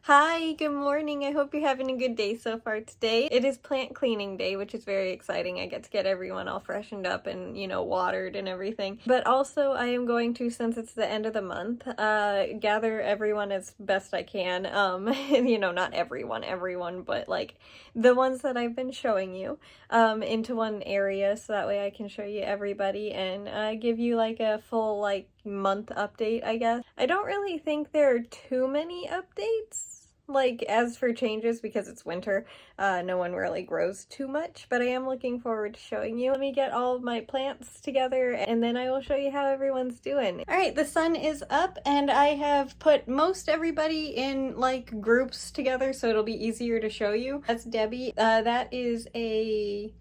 Hi, good morning. I hope you're having a good day so far today. It is plant cleaning day, which is very exciting. I get to get everyone all freshened up and, watered and everything. But also, I am going to, since it's the end of the month, gather everyone as best I can. Not everyone, but like the ones that I've been showing you, into one area so that way I can show you everybody and give you like a full month update, I guess. I don't really think there are too many updates like as for changes because it's winter. No one really grows too much, but I am looking forward to showing you. Let me get all of my plants together and then I will show you how everyone's doing. All right, the sun is up and I have put most everybody in like groups together so it'll be easier to show you. That's Debbie. That is a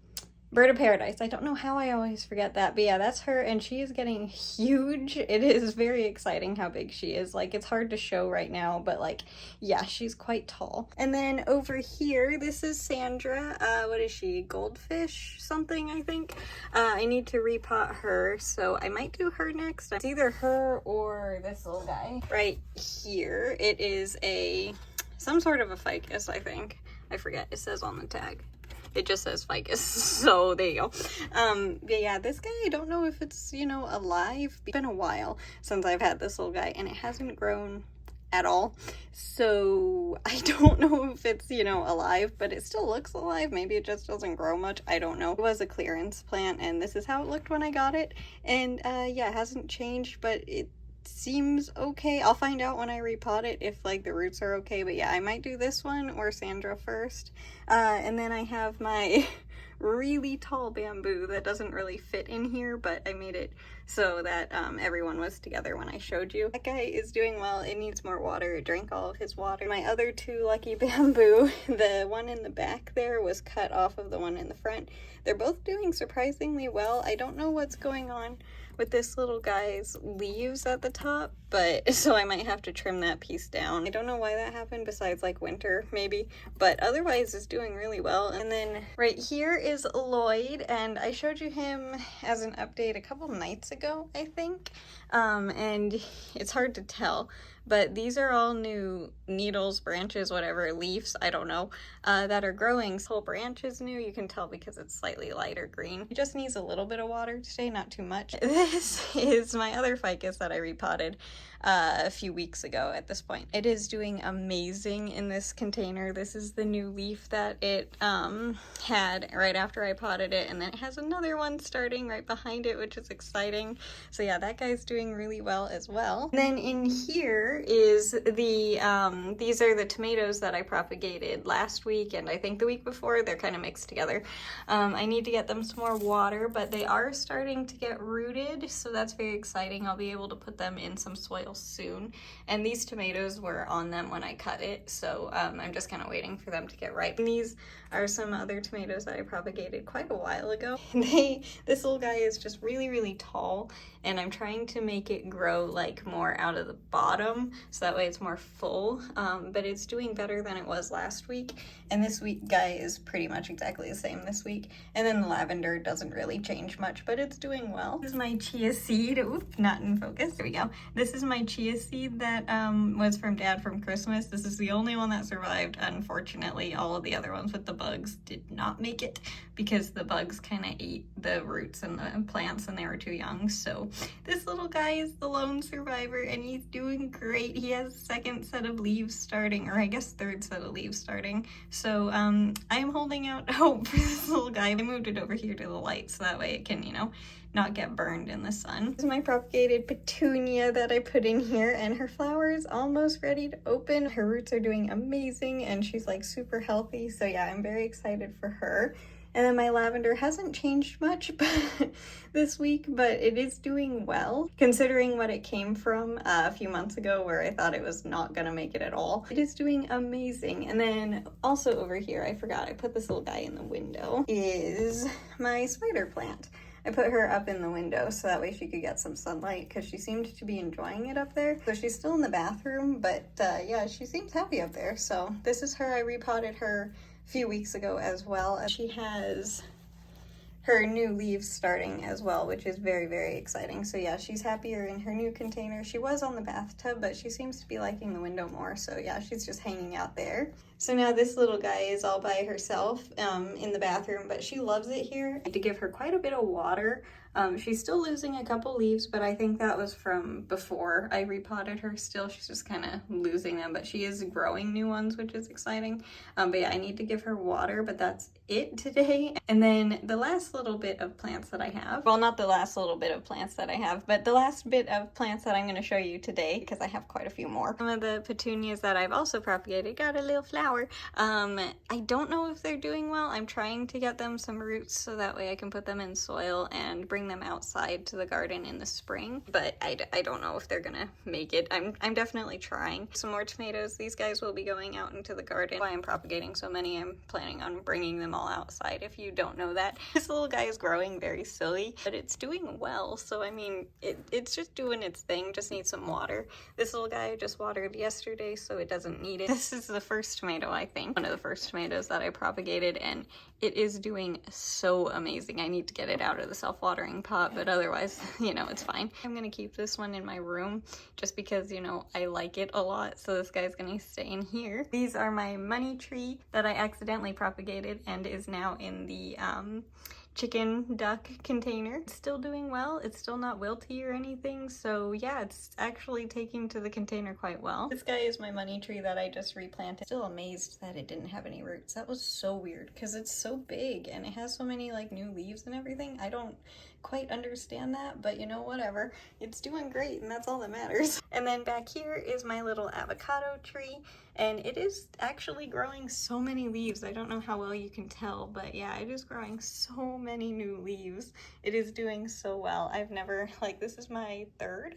Bird of Paradise. I don't know how I always forget that, but yeah, that's her, and she is getting huge. It is very exciting how big she is. Like, it's hard to show right now, but like, yeah, she's quite tall. And then over here, this is Sandra. What is she? Goldfish something, I think. I need to repot her, so I might do her next. It's either her or this little guy. Right here, it is some sort of a ficus, I think. I forget, it says on the tag. It just says ficus, so there you go. But yeah, this guy, I don't know if it's, alive. It's been a while since I've had this little guy, and it hasn't grown at all. So I don't know if it's, alive, but it still looks alive. Maybe it just doesn't grow much. I don't know. It was a clearance plant, and this is how it looked when I got it. And yeah, it hasn't changed, but it seems okay. I'll find out when I repot it if like the roots are okay, but yeah, I might do this one or Sandra first. And then I have my really tall bamboo that doesn't really fit in here, but I made it so that everyone was together when I showed you. That guy is doing well. It needs more water. It drank all of his water. My other two lucky bamboo, the one in the back there was cut off of the one in the front. They're both doing surprisingly well. I don't know what's going on with this little guy's leaves at the top, but so I might have to trim that piece down. I don't know why that happened besides like winter maybe, but otherwise it's doing really well. And then right here is Lloyd, and I showed you him as an update a couple nights ago, I think. And it's hard to tell, but these are all new needles, branches, whatever, leaves, I don't know, that are growing. This whole branch is new. You can tell because it's slightly lighter green. It just needs a little bit of water today, not too much. This is my other ficus that I repotted a few weeks ago at this point. It is doing amazing in this container. This is the new leaf that it had right after I potted it, and then it has another one starting right behind it, which is exciting. So yeah, that guy's doing really well as well. And then in here is the these are the tomatoes that I propagated last week and I think the week before. They're kind of mixed together. I need to get them some more water, but they are starting to get rooted, so that's very exciting. I'll be able to put them in some soil soon. And these tomatoes were on them when I cut it, so I'm just kind of waiting for them to get ripe. And these are some other tomatoes that I propagated quite a while ago. This little guy is just really, really tall, and I'm trying to make it grow like more out of the bottom so that way it's more full, but it's doing better than it was last week. And this week guy is pretty much exactly the same this week. And then the lavender doesn't really change much, but it's doing well. This is my chia seed. Oop, not in focus. There we go. This is my chia seed that was from Dad from Christmas. This is the only one that survived. Unfortunately, all of the other ones with the bugs did not make it because the bugs kind of ate the roots and the plants and they were too young. So this little guy is the lone survivor and he's doing great. He has a second set of leaves starting, or I guess third set of leaves starting. So I am holding out hope for this little guy. I moved it over here to the light so that way it can, not get burned in the sun. This is my propagated petunia that I put in here, and her flower is almost ready to open. Her roots are doing amazing and she's like super healthy. So yeah, I'm very excited for her. And then my lavender hasn't changed much this week, but it is doing well considering what it came from a few months ago where I thought it was not gonna make it at all. It is doing amazing. And then also over here, I forgot I put this little guy in the window, is my spider plant. I put her up in the window so that way she could get some sunlight because she seemed to be enjoying it up there. So she's still in the bathroom, but yeah, she seems happy up there. So this is her. I repotted her a few weeks ago as well. She has her new leaves starting as well, which is very, very exciting. So yeah, she's happier in her new container. She was on the bathtub, but she seems to be liking the window more. So yeah, she's just hanging out there. So now this little guy is all by herself in the bathroom, but she loves it here. I had to give her quite a bit of water. She's still losing a couple leaves, but I think that was from before I repotted her. Still, she's just kind of losing them, but she is growing new ones, which is exciting. But yeah, I need to give her water, but that's it today. And then the last little bit of plants that I have, well, not the last little bit of plants that I have, but the last bit of plants that I'm going to show you today, because I have quite a few more. Some of the petunias that I've also propagated got a little flower. I don't know if they're doing well. I'm trying to get them some roots so that way I can put them in soil and bring them outside to the garden in the spring, but I don't know if they're gonna make it. I'm definitely trying. Some more tomatoes. These guys will be going out into the garden. Why I'm propagating so many, I'm planning on bringing them all outside, if you don't know that. This little guy is growing very silly, but it's doing well, so I mean, it's just doing its thing, just needs some water. This little guy I just watered yesterday, so it doesn't need it. This is the first tomato, I think. One of the first tomatoes that I propagated, and it is doing so amazing. I need to get it out of the self-watering pot, but otherwise, you know, it's fine. I'm gonna keep this one in my room just because, you know, I like it a lot, so this guy's gonna stay in here. These are my money tree that I accidentally propagated and is now in the chicken duck container. It's still doing well. It's still not wilty or anything, so yeah, it's actually taking to the container quite well. This guy is my money tree that I just replanted. Still amazed that it didn't have any roots. That was so weird because it's so big and it has so many like new leaves and everything. I don't quite understand that, but you know, whatever. It's doing great and that's all that matters. And then back here is my little avocado tree, and it is actually growing so many leaves. I don't know how well you can tell, but yeah, it is growing so many new leaves. It is doing so well. I've never, like, this is my third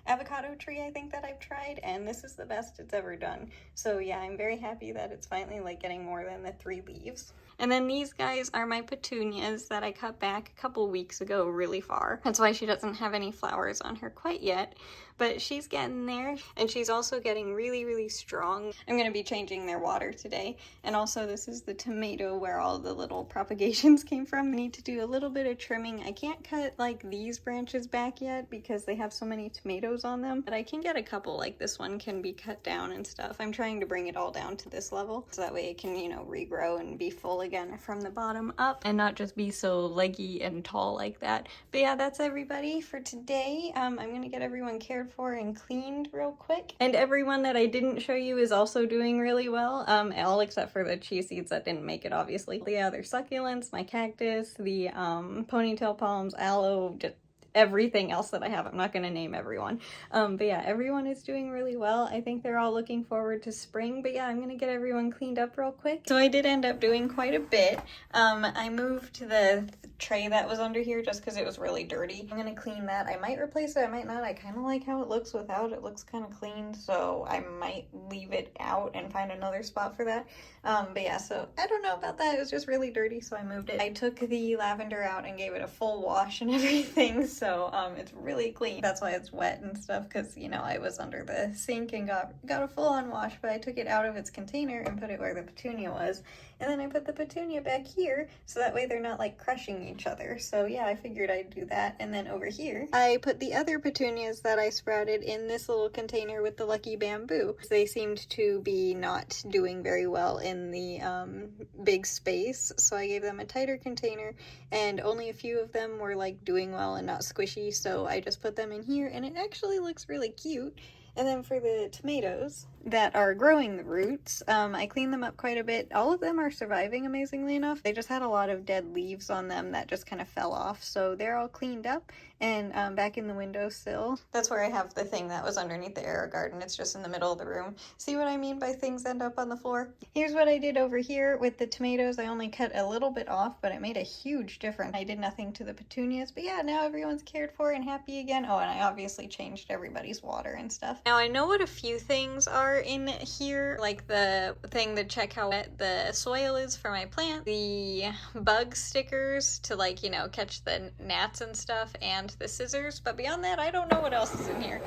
avocado tree I think that I've tried, and this is the best it's ever done. So yeah, I'm very happy that it's finally like getting more than the 3 leaves. And then these guys are my petunias that I cut back a couple weeks ago really far. That's why she doesn't have any flowers on her quite yet, but she's getting there, and she's also getting really, really strong. I'm going to be changing their water today. And also this is the tomato where all the little propagations came from. I need to do a little bit of trimming. I can't cut like these branches back yet because they have so many tomatoes on them, but I can get a couple, like this one can be cut down and stuff. I'm trying to bring it all down to this level so that way it can, you know, regrow and be full again from the bottom up and not just be so leggy and tall like that. But yeah, that's everybody for today. I'm gonna get everyone cared for and cleaned real quick, and everyone that I didn't show you is also doing really well, all except for the chia seeds that didn't make it, obviously. The other succulents, my cactus, the ponytail palms, aloe, just everything else that I have. I'm not going to name everyone. But yeah, everyone is doing really well. I think they're all looking forward to spring, but yeah, I'm going to get everyone cleaned up real quick. So I did end up doing quite a bit. I moved the tray that was under here just because it was really dirty. I'm going to clean that. I might replace it, I might not. I kind of like how it looks without. It looks kind of clean, so I might leave it out and find another spot for that. But yeah, so I don't know about that. It was just really dirty, so I moved it. I took the lavender out and gave it a full wash and everything, so it's really clean. That's why it's wet and stuff, because, you know, I was under the sink and got a full-on wash, but I took it out of its container and put it where the petunia was. And then I put the petunia back here, so that way they're not like crushing each other. So yeah, I figured I'd do that. And then over here, I put the other petunias that I sprouted in this little container with the lucky bamboo. They seemed to be not doing very well in the big space, so I gave them a tighter container, and only a few of them were like doing well and not squishy, so I just put them in here, and it actually looks really cute. And then for the tomatoes that are growing the roots, I cleaned them up quite a bit. All of them are surviving amazingly enough. They just had a lot of dead leaves on them that just kind of fell off, so they're all cleaned up and back in the windowsill. That's where I have the thing that was underneath the AeroGarden. It's just in the middle of the room. See what I mean by things end up on the floor? Here's what I did over here with the tomatoes. I only cut a little bit off, but it made a huge difference. I did nothing to the petunias, but yeah, now everyone's cared for and happy again. Oh, and I obviously changed everybody's water and stuff. Now I know what a few things are in here, like the thing to check how wet the soil is for my plant, the bug stickers to, like, you know, catch the gnats and stuff, and the scissors, but beyond that I don't know what else is in here.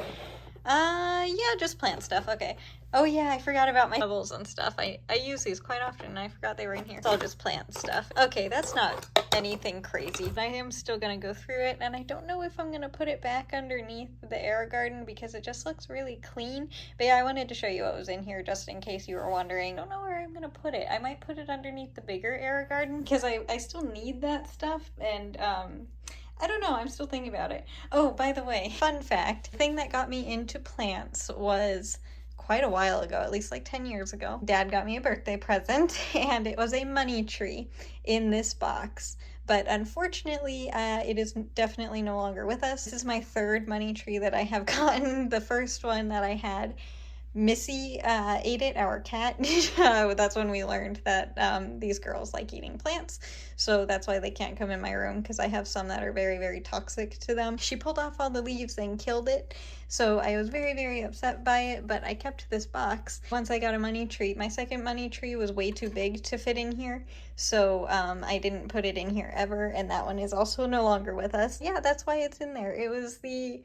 Yeah, just plant stuff. Okay. Oh yeah, I forgot about my bubbles and stuff. I use these quite often and I forgot they were in here. So I'll just plant stuff. Okay, that's not anything crazy. I am still gonna go through it and I don't know if I'm gonna put it back underneath the AirGarden because it just looks really clean. But yeah, I wanted to show you what was in here just in case you were wondering. I don't know where I'm gonna put it. I might put it underneath the bigger AirGarden because I still need that stuff and I don't know, I'm still thinking about it. Oh, by the way, fun fact, the thing that got me into plants was quite a while ago, at least like 10 years ago. Dad got me a birthday present and it was a money tree in this box. But unfortunately, it is definitely no longer with us. This is my third money tree that I have gotten. The first one that I had, Missy ate it, our cat. That's when we learned that these girls like eating plants. So that's why they can't come in my room because I have some that are very, very toxic to them. She pulled off all the leaves and killed it. So I was very, very upset by it, but I kept this box. Once I got a money tree, my second money tree was way too big to fit in here. So I didn't put it in here ever. And that one is also no longer with us. Yeah, that's why it's in there. It was the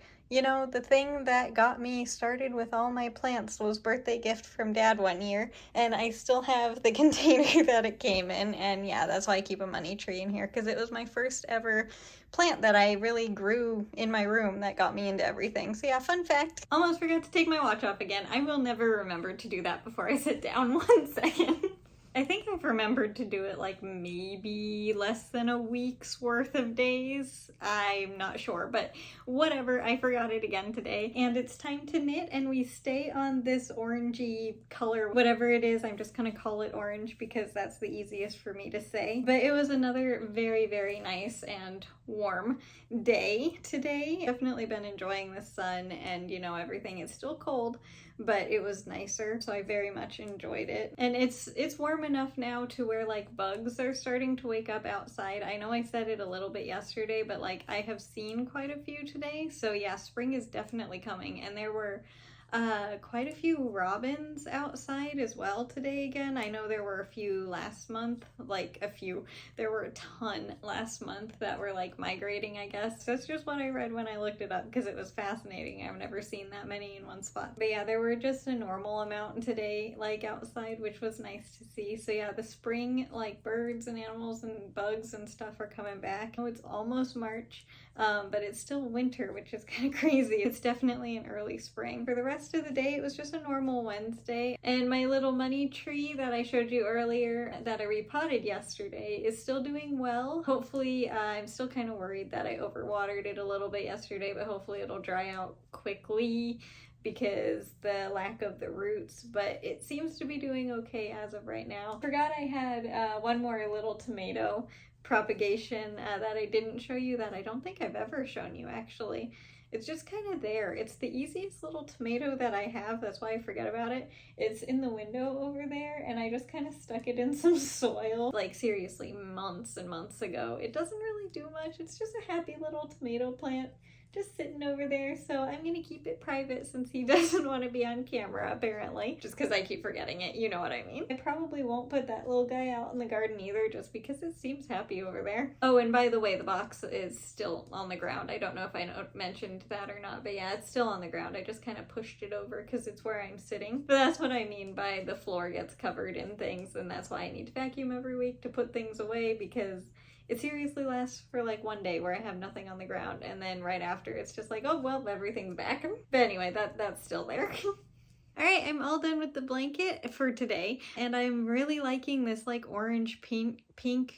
thing that got me started with all my plants was birthday gift from Dad one year, and I still have the container that it came in, and yeah, that's why I keep a money tree in here, because it was my first ever plant that I really grew in my room that got me into everything. So yeah, fun fact. Almost forgot to take my watch off again. I will never remember to do that before I sit down. 1 second. I think I've remembered to do it like maybe less than a week's worth of days. I'm not sure, but whatever, I forgot it again today. And it's time to knit, and we stay on this orangey color, whatever it is. I'm just gonna call it orange because that's the easiest for me to say. But it was another very, very nice and warm day today. Definitely been enjoying the sun and everything. It's still cold, but it was nicer, so I very much enjoyed it. And it's warm enough now to where like bugs are starting to wake up outside. I know I said it a little bit yesterday, but like I have seen quite a few today. So yeah, spring is definitely coming, and there were quite a few robins outside as well today again. I know there were a few last month, there were a ton last month that were like migrating, I guess. That's just what I read when I looked it up because it was fascinating. I've never seen that many in one spot. But yeah, there were just a normal amount today, like outside, which was nice to see. So yeah, the spring, like birds and animals and bugs and stuff are coming back. Oh, it's almost March. But it's still winter, which is kind of crazy. It's definitely an early spring. For the rest of the day, it was just a normal Wednesday. And my little money tree that I showed you earlier that I repotted yesterday is still doing well. Hopefully, I'm still kind of worried that I overwatered it a little bit yesterday, but hopefully it'll dry out quickly because the lack of the roots, but it seems to be doing okay as of right now. Forgot I had one more little tomato propagation that I didn't show you, that I don't think I've ever shown you actually. It's just kind of there. It's the easiest little tomato that I have. That's why I forget about it. It's in the window over there, and I just kind of stuck it in some soil, like seriously months and months ago. It doesn't really do much. It's just a happy little tomato plant just sitting over there. So I'm gonna keep it private since he doesn't want to be on camera apparently, just because I keep forgetting it, you know what I mean. I probably won't put that little guy out in the garden either, just because it seems happy over there. Oh, and by the way, the box is still on the ground. I don't know if I mentioned that or not, but yeah, it's still on the ground. I just kind of pushed it over because it's where I'm sitting. But that's what I mean by the floor gets covered in things, and that's why I need to vacuum every week to put things away, because it seriously lasts for like 1 day where I have nothing on the ground, and then right after it's just like, oh well, everything's back. But anyway, that's still there. All right, I'm all done with the blanket for today, and I'm really liking this like orange pink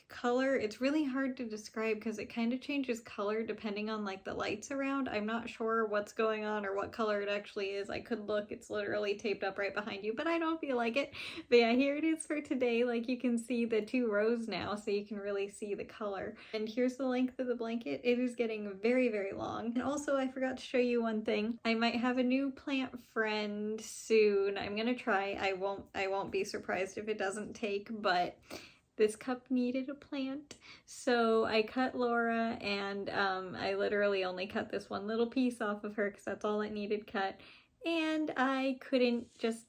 color. It's really hard to describe because it kind of changes color depending on like the lights around. I'm not sure what's going on or what color it actually is. I could look. It's literally taped up right behind you, but I don't feel like it. But yeah, here it is for today. Like you can see the 2 rows now, so you can really see the color. And here's the length of the blanket. It is getting very, very long. And also I forgot to show you one thing. I might have a new plant friend soon. I'm gonna try. I won't be surprised if it doesn't take, but this cup needed a plant, so I cut Laura, and I literally only cut this one little piece off of her because that's all it needed cut, and I couldn't just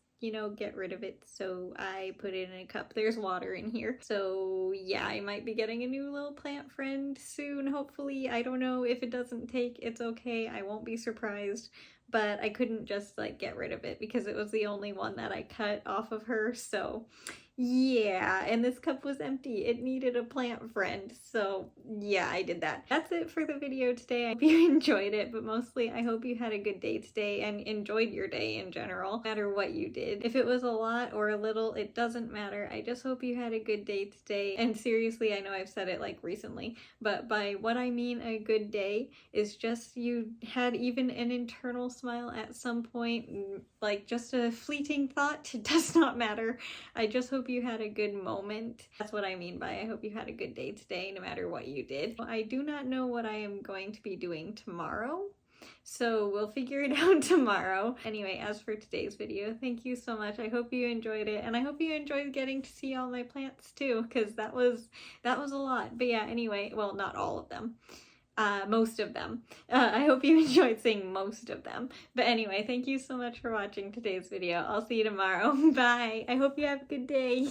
get rid of it, so I put it in a cup. There's water in here. So yeah, I might be getting a new little plant friend soon, hopefully. I don't know. If it doesn't take, it's okay. I won't be surprised. but I couldn't just like get rid of it because it was the only one that I cut off of her. So yeah, and this cup was empty. It needed a plant friend. So yeah, I did that. That's it for the video today. I hope you enjoyed it, but mostly I hope you had a good day today and enjoyed your day in general, no matter what you did. If it was a lot or a little, it doesn't matter. I just hope you had a good day today. And seriously, I know I've said it like recently, but by what I mean a good day is just you had even an internal smile at some point, like just a fleeting thought. It does not matter. I just hope you had a good moment. That's what I mean by I hope you had a good day today, no matter what you did. I do not know what I am going to be doing tomorrow, so we'll figure it out tomorrow. Anyway, as for today's video, thank you so much. I hope you enjoyed it, and I hope you enjoyed getting to see all my plants too, because that was a lot. But yeah, anyway, well, not all of them. Most of them. I hope you enjoyed seeing most of them. But anyway, thank you so much for watching today's video. I'll see you tomorrow. Bye. I hope you have a good day.